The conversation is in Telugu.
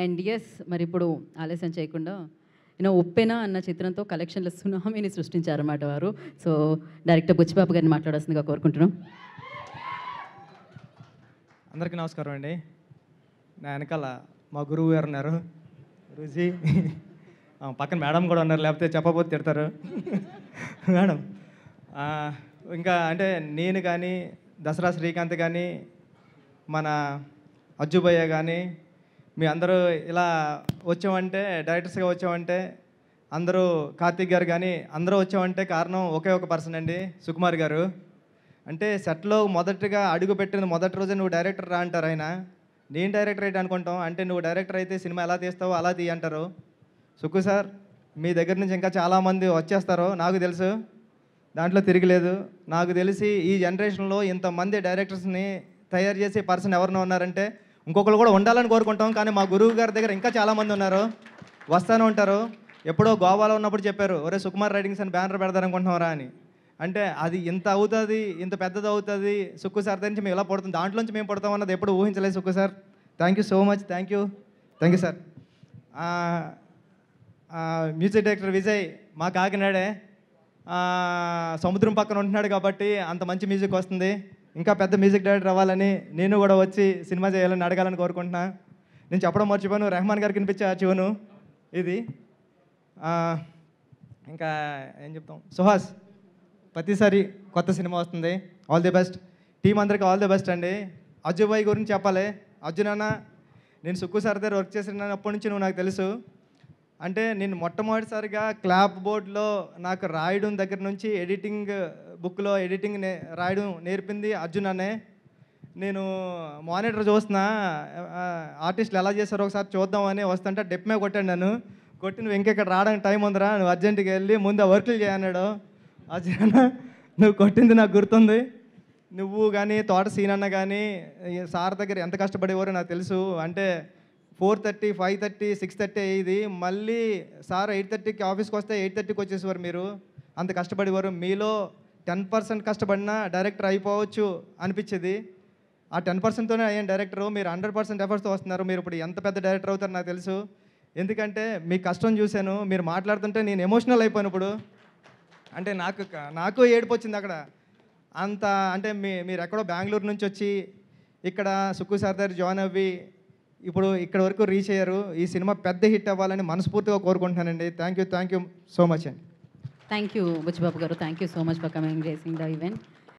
అండ్ యెస్ మరి ఇప్పుడు ఆలస్యం చేయకుండా ఉప్పెన అన్న చిత్రంతో కలెక్షన్ల సునామీని సృష్టించారన్నమాట వారు. సో డైరెక్టర్ బుచ్చిబాబు గారిని మాట్లాడాల్సిందిగా కోరుకుంటున్నాం. అందరికీ నమస్కారం అండి. నా వెనకాల మా గురువు గారు ఉన్నారు, గురూజీ. పక్కన మేడం కూడా ఉన్నారు, లేకపోతే చెప్పబోతే తిడతారు. మేడం ఇంకా అంటే నేను కానీ దసరా శ్రీకాంత్ కానీ మన అజ్జుభయ్య కానీ మీ అందరూ ఇలా వచ్చామంటే, డైరెక్టర్స్గా వచ్చామంటే, అందరూ కార్తీక్ గారు కానీ అందరూ వచ్చామంటే కారణం ఒకే ఒక పర్సన్ అండి, సుకుమార్ గారు. అంటే సెట్లో మొదటిగా అడుగు పెట్టిన మొదటి రోజే నువ్వు డైరెక్టర్ రా అంటారు ఆయన. నేను డైరెక్టర్ అయితే అనుకుంటాం, అంటే నువ్వు డైరెక్టర్ అయితే సినిమా ఎలా తీస్తావో అలా తీ అంటారు. సుక్కు సార్, మీ దగ్గర నుంచి ఇంకా చాలామంది వచ్చేస్తారో నాకు తెలుసు, దాంట్లో తిరగలేదు. నాకు తెలిసి ఈ జనరేషన్లో ఇంతమంది డైరెక్టర్స్ని తయారు చేసే పర్సన్ ఎవరినో ఉన్నారంటే ఇంకొకరు కూడా ఉండాలని కోరుకుంటాం. కానీ మా గురువు గారి దగ్గర ఇంకా చాలామంది ఉన్నారు, వస్తూనే ఉంటారు. ఎప్పుడో గోవాలో ఉన్నప్పుడు చెప్పారు, ఒరే సుకుమార్ రైటింగ్స్ అని బ్యానర్ పెడతారనుకుంటున్నారా అని. అంటే అది ఇంత అవుతుంది, ఇంత పెద్దది అవుతుంది, సుక్కు సార్ దగ్గర నుంచి మేము ఇలా పడుతుంది, దాంట్లోంచి మేము పడతాం అన్నది ఎప్పుడు ఊహించలేదు Sukku sir. Thank you so much, thank you sir. Music director Vijay మా కాకినాడే, సముద్రం పక్కన ఉంటున్నాడు కాబట్టి అంత మంచి మ్యూజిక్ వస్తుంది. ఇంకా పెద్ద మ్యూజిక్ డైరెక్టర్ అవ్వాలని, నేను కూడా వచ్చి సినిమా చేయాలని అడగాలని కోరుకుంటున్నా. నేను చెప్పడం మర్చిపోయాను, రెహమాన్ గారికి వినిపించే చూను ఇది. ఇంకా ఏం చెప్తాం, సుహాస్ ప్రతిసారి కొత్త సినిమా వస్తుంది, ఆల్ ది బెస్ట్. టీం అందరికీ ఆల్ ది బెస్ట్ అండి. అజ్జుబాయ్ గురించి చెప్పాలి. అర్జున్ అన్న, నేను సుక్కు సార్ దగ్గర వర్క్ చేసినప్పటి నుంచి నువ్వు నాకు తెలుసు. అంటే నేను మొట్టమొదటిసారిగా క్లాప్ బోర్డ్లో నాకు రాయడం దగ్గర నుంచి ఎడిటింగ్ బుక్లో ఎడిటింగ్ రాయడం నేర్పింది అర్జున్ అనే. నేను మానిటర్ చూస్తున్నా, ఆర్టిస్టులు ఎలా చేస్తారో ఒకసారి చూద్దామని వస్తుంటే డెప్మే కొట్టాను. నన్ను కొట్టి, నువ్వు ఇంకెక్కడ రావడానికి టైం ఉందిరా, నువ్వు అర్జెంటుగా వెళ్ళి ముందు ఆ వర్కులు చేయన్నాడు. అర్జున్ అన్న, నువ్వు కొట్టింది నాకు గుర్తుంది. నువ్వు కానీ తోట సీనన్న కానీ సార్ దగ్గర ఎంత కష్టపడేవారో నాకు తెలుసు. అంటే 4:30, 5:30, 6:30 అయ్యేది. మళ్ళీ సార్ 8:30కి ఆఫీస్కి వస్తే 8:30కి వచ్చేసేవారు. మీరు అంత కష్టపడేవారు. మీలో 10% కష్టపడినా డైరెక్టర్ అయిపోవచ్చు అనిపించేది. ఆ 10%తోనే అయ్యాను డైరెక్టరు. మీరు 100% ఎఫర్ట్స్తో వస్తున్నారు. మీరు ఇప్పుడు ఎంత పెద్ద డైరెక్టర్ అవుతారో నాకు తెలుసు. ఎందుకంటే మీ కష్టం చూశాను. మీరు మాట్లాడుతుంటే నేను ఎమోషనల్ అయిపోయాను ఇప్పుడు. అంటే నాకు ఏడుపు వచ్చింది అక్కడ. అంత అంటే మీరు ఎక్కడో బెంగళూరు నుంచి వచ్చి ఇక్కడ సుక్కు సార్ దగ్గర జాయిన్ అవ్వి ఇప్పుడు ఇక్కడ వరకు రీచ్ అయ్యారు. ఈ సినిమా పెద్ద హిట్ అవ్వాలని మనస్ఫూర్తిగా కోరుకుంటున్నానండి. థ్యాంక్ యూ సో మచ్ అండి. థ్యాంక్ యూ బుచ్చిబాబు గారు, thank you so much for coming gracing the event.